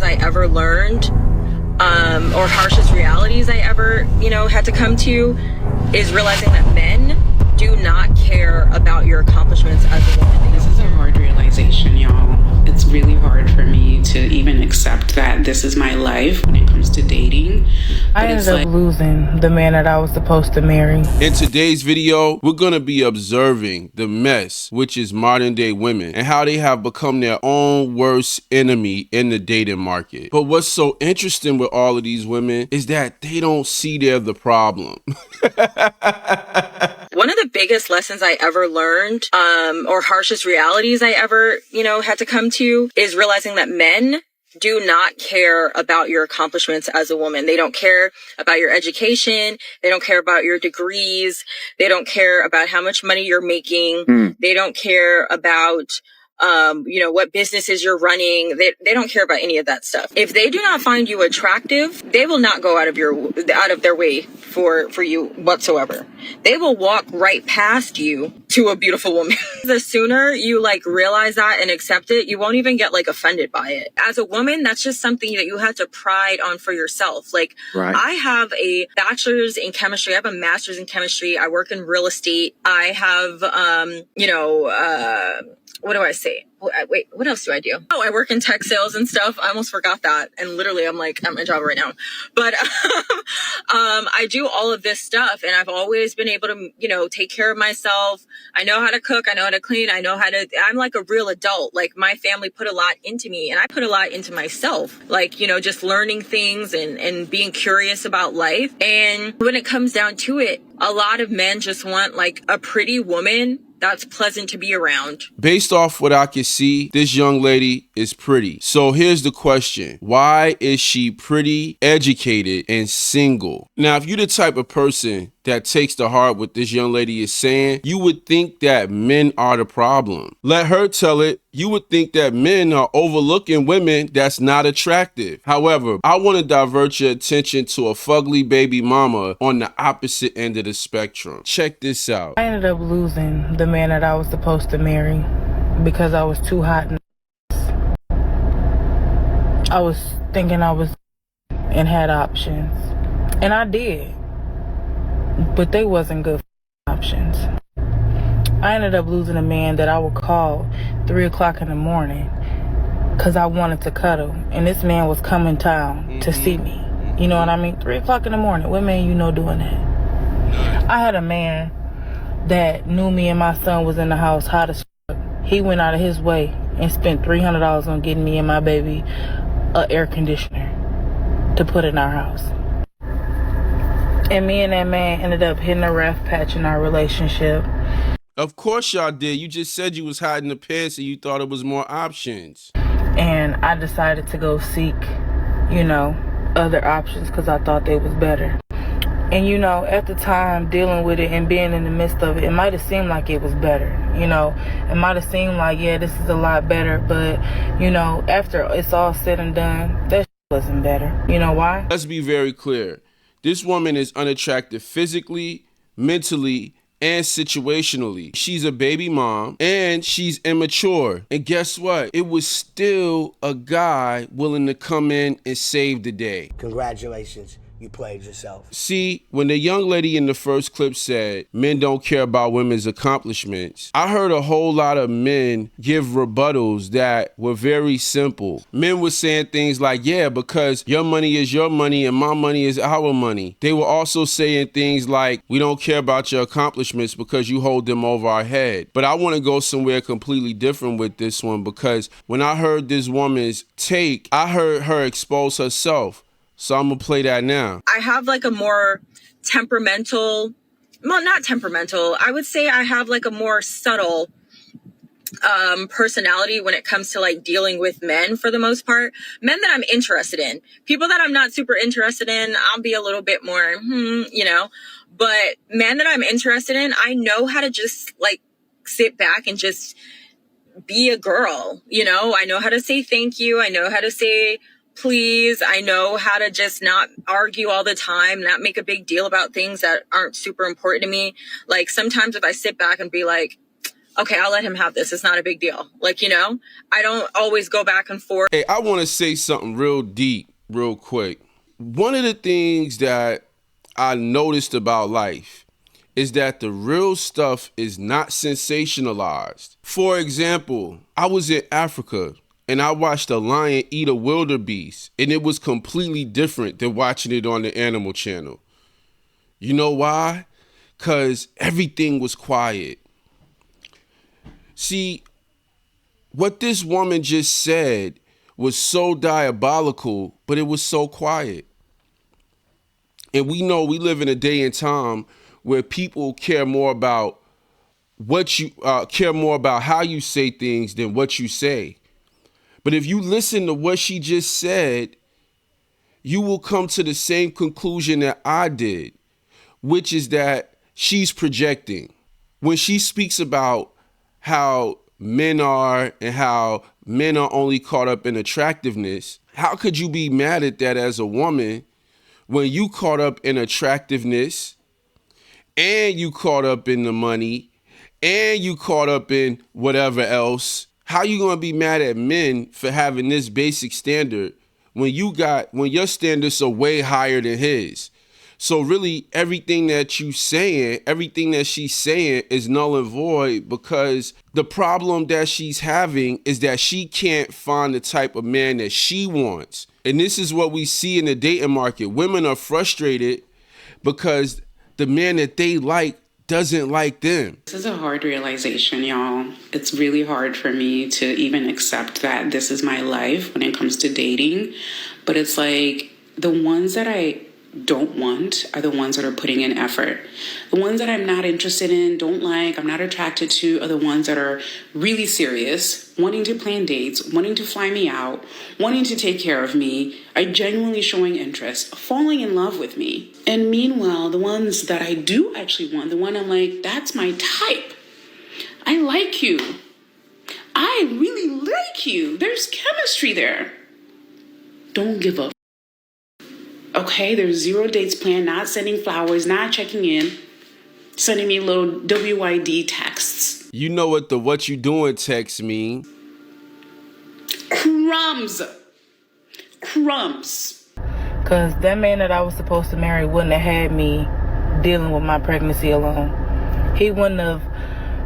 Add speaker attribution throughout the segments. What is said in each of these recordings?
Speaker 1: I ever learned, or harshest realities I ever, had to come to, is realizing that men do not care about your accomplishments as a woman.
Speaker 2: This is a hard realization, y'all. It's really hard for me to even accept that this is my life when it comes to dating.
Speaker 3: I ended up losing the man that I was supposed to marry.
Speaker 4: In today's video, we're going to be observing the mess, which is modern day women, and how they have become their own worst enemy in the dating market. But what's so interesting with all of these women is that they don't see they're the problem.
Speaker 1: One of the biggest lessons I ever learned, or harshest realities I ever, had to come to, is realizing that men do not care about your accomplishments as a woman. They don't care about your education. They don't care about your degrees. They don't care about how much money you're making. They don't care about what businesses you're running. They don't care about any of that stuff. If they do not find you attractive, they will not go out of their way for you whatsoever. They will walk right past you to a beautiful woman. The sooner you realize that and accept it, you won't even get offended by it. As a woman, that's just something that you have to pride on for yourself. Right. I have a bachelor's in chemistry. I have a master's in chemistry. I work in real estate. I have, what do I say? Wait, what else do I do? Oh, I work in tech sales and stuff. I almost forgot that. And literally, I'm at my job right now. But I do all of this stuff. And I've always been able to, take care of myself. I know how to cook. I know how to clean. I'm like a real adult. My family put a lot into me. And I put a lot into myself. Just learning things and being curious about life. And when it comes down to it, a lot of men just want a pretty woman that's pleasant to be around.
Speaker 4: Based off what I can see, this young lady is pretty. So here's the question. Why is she pretty, educated, and single? Now, if you're the type of person that takes to heart what this young lady is saying, you would think that men are the problem. Let her tell it. You would think that men are overlooking women that's not attractive. However, I want to divert your attention to a fugly baby mama on the opposite end of the spectrum. Check this out.
Speaker 3: I ended up losing the man that I was supposed to marry because I was too hot. I was thinking I was and had options. And I did. But they wasn't good options. I ended up losing a man that I would call 3 o'clock in the morning because I wanted to cuddle. And this man was coming town to see me. You know what I mean? 3 o'clock in the morning. What man doing that? I had a man that knew me and my son was in the house hot as fuck. He went out of his way and spent $300 on getting me and my baby an air conditioner to put in our house. And me and that man ended up hitting a rough patch in our relationship.
Speaker 4: Of course y'all did. You just said you was hiding the pants and you thought it was more options.
Speaker 3: And I decided to go seek, other options because I thought they was better. And, at the time, dealing with it and being in the midst of it, it might have seemed like it was better. It might have seemed like, yeah, this is a lot better. But, after it's all said and done, that wasn't better. You know why?
Speaker 4: Let's be very clear. This woman is unattractive physically, mentally, and situationally. She's a baby mom and she's immature. And guess what? It was still a guy willing to come in and save the day.
Speaker 5: Congratulations. You played yourself.
Speaker 4: See, when the young lady in the first clip said men don't care about women's accomplishments, I heard a whole lot of men give rebuttals that were very simple. Men were saying things like, yeah, because your money is your money and my money is our money. They were also saying things like, we don't care about your accomplishments because you hold them over our head. But I want to go somewhere completely different with this one, because when I heard this woman's take, I heard her expose herself. So I'm going to play that now.
Speaker 1: I have a more temperamental, well, not temperamental. I would say I have a more subtle personality when it comes to dealing with men for the most part. Men that I'm interested in. People that I'm not super interested in, I'll be a little bit more, But men that I'm interested in, I know how to just sit back and just be a girl. I know how to say thank you. I know how to say please. I know how to just not argue all the time, not make a big deal about things that aren't super important to me. Sometimes if I sit back and be like, okay, I'll let him have this. It's not a big deal. Like, you know, I don't always go back and forth.
Speaker 4: Hey, I want to say something real deep, real quick. One of the things that I noticed about life is that the real stuff is not sensationalized. For example, I was in Africa and I watched a lion eat a wildebeest, and it was completely different than watching it on the Animal Channel. You know why? Because everything was quiet. See, what this woman just said was so diabolical, but it was so quiet. And we know we live in a day and time where people care more about how you say things than what you say. But if you listen to what she just said, you will come to the same conclusion that I did, which is that she's projecting. When she speaks about how men are and how men are only caught up in attractiveness, how could you be mad at that as a woman when you caught up in attractiveness and you caught up in the money and you caught up in whatever else? How you gonna be mad at men for having this basic standard when your standards are way higher than his? So really everything that she's saying is null and void, because the problem that she's having is that she can't find the type of man that she wants. And this is what we see in the dating market. Women are frustrated because the man that they like doesn't like them.
Speaker 2: This is a hard realization, y'all. It's really hard for me to even accept that this is my life when it comes to dating. But it's like the ones that I don't want are the ones that are putting in effort. The ones that I'm not interested in, don't like, I'm not attracted to, are the ones that are really serious, wanting to plan dates, wanting to fly me out, wanting to take care of me, are genuinely showing interest, falling in love with me. And meanwhile, the ones that I do actually want, the one I'm like, that's my type. I like you. I really like you. There's chemistry there. Don't give up. Okay, there's 0 dates planned, not sending flowers, not checking in, sending me little WYD texts.
Speaker 4: You know what the "what you doing" text mean?
Speaker 2: Crumbs.
Speaker 3: Because that man that I was supposed to marry wouldn't have had me dealing with my pregnancy alone. He wouldn't have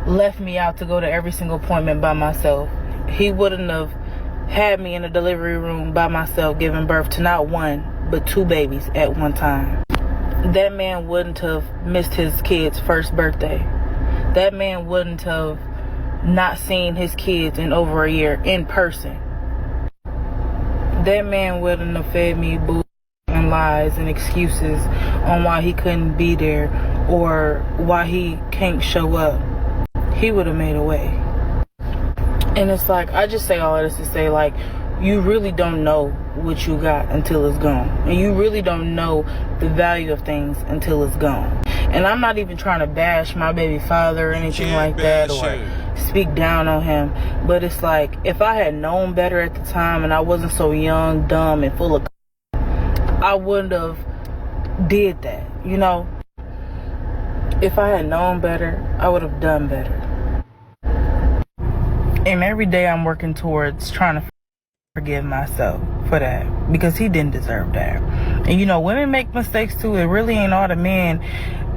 Speaker 3: left me out to go to every single appointment by myself. He wouldn't have had me in a delivery room by myself giving birth to not one, but 2 babies at one time. That man wouldn't have missed his kid's first birthday. That man wouldn't have not seen his kids in over a year in person. That man wouldn't have fed me bull and lies and excuses on why he couldn't be there or why he can't show up. He would have made a way. And it's like, I just say all of this to say, like, you really don't know what you got until it's gone. And you really don't know the value of things until it's gone. And I'm not even trying to bash my baby father or anything like that or speak down on him. But it's like, if I had known better at the time and I wasn't so young, dumb, and full of I wouldn't have did that, you know? If I had known better, I would have done better. And every day I'm working towards trying to forgive myself for that, because he didn't deserve that. And you know, women make mistakes too. It really ain't all the men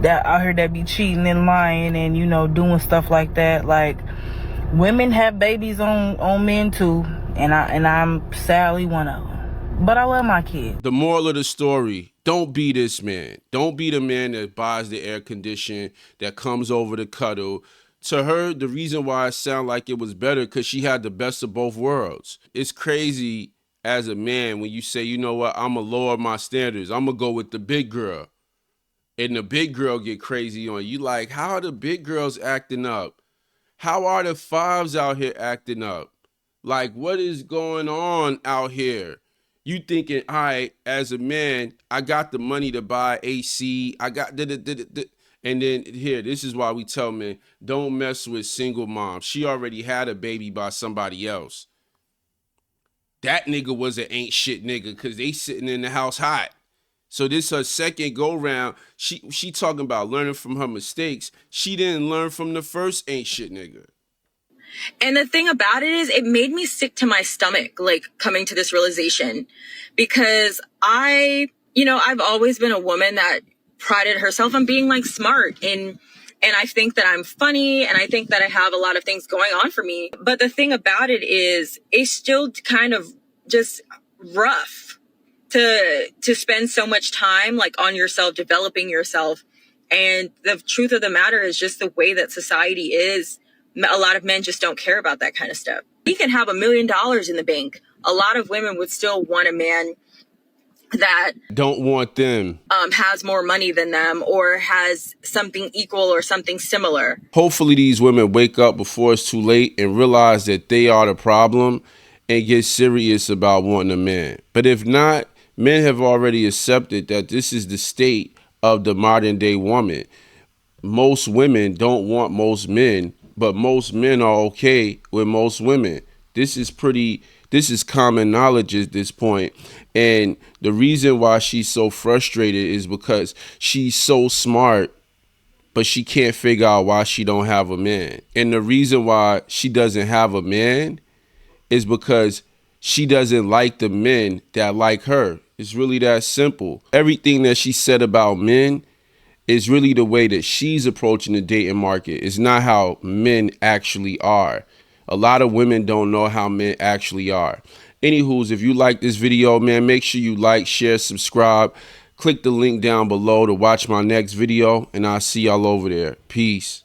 Speaker 3: that out here that be cheating and lying and, you know, doing stuff like that. Like, women have babies on men too, and I'm sadly one of them. But I love my kids.
Speaker 4: The moral of the story: don't be this man. Don't be the man that buys the air condition, that comes over to cuddle. To her, the reason why it sounded like it was better because she had the best of both worlds. It's crazy as a man when you say, you know what, I'm going to lower my standards. I'm going to go with the big girl. And the big girl get crazy on you. Like, how are the big girls acting up? How are the fives out here acting up? Like, what is going on out here? You thinking, all right, as a man, I got the money to buy AC. I got and then here, this is why we tell men, don't mess with single moms. She already had a baby by somebody else. That nigga was an ain't shit nigga because they sitting in the house hot. So this her second go round. She talking about learning from her mistakes. She didn't learn from the first ain't shit nigga.
Speaker 1: And the thing about it is, it made me sick to my stomach, like coming to this realization, because I've always been a woman that prided herself on being like smart and I think that I'm funny and I think that I have a lot of things going on for me. But the thing about it is, it's still kind of just rough to spend so much time like on yourself, developing yourself. And the truth of the matter is just the way that society is. A lot of men just don't care about that kind of stuff. You can have $1 million in the bank. A lot of women would still want a man that
Speaker 4: don't want them,
Speaker 1: has more money than them or has something equal or something similar.
Speaker 4: Hopefully these women wake up before it's too late and realize that they are the problem and get serious about wanting a man. But if not, men have already accepted that this is the state of the modern day woman. Most women don't want most men, but most men are okay with most women. This is common knowledge at this point. And the reason why she's so frustrated is because she's so smart, but she can't figure out why she don't have a man. And the reason why she doesn't have a man is because she doesn't like the men that like her. It's really that simple. Everything that she said about men is really the way that she's approaching the dating market. It's not how men actually are. A lot of women don't know how men actually are. Anywho's, if you like this video, man, make sure you like, share, subscribe. Click the link down below to watch my next video, and I'll see y'all over there. Peace.